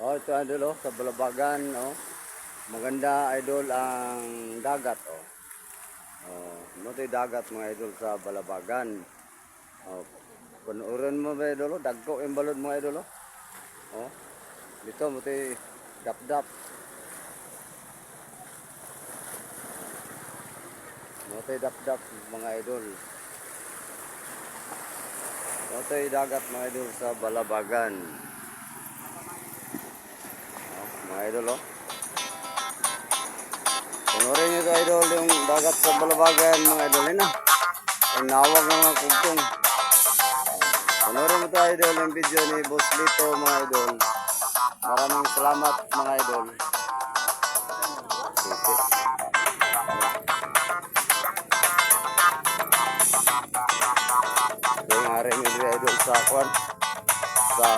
Oh, ito idol oh, sa Balabagan oh. Maganda idol ang dagat oh. Oh, motoy dagat mga idol sa Balabagan. Oh, punuran mo ba idol oh, dagko yung balod mga idol oh. Oh, dito motoy dap-dap. Motoy dap-dap mga idol. Motoy dagat mga idol sa Balabagan. Oh, mga idol oh. Punurin nyo ito idol yung dagat sa Balabagan mga idol na. Ang nawag ng mga kugtong. Punurin mo ito idol yung video ni Boss Lito mga idol. Maraming salamat mga idol. Ito yung hari ni idol sa kwan. Sa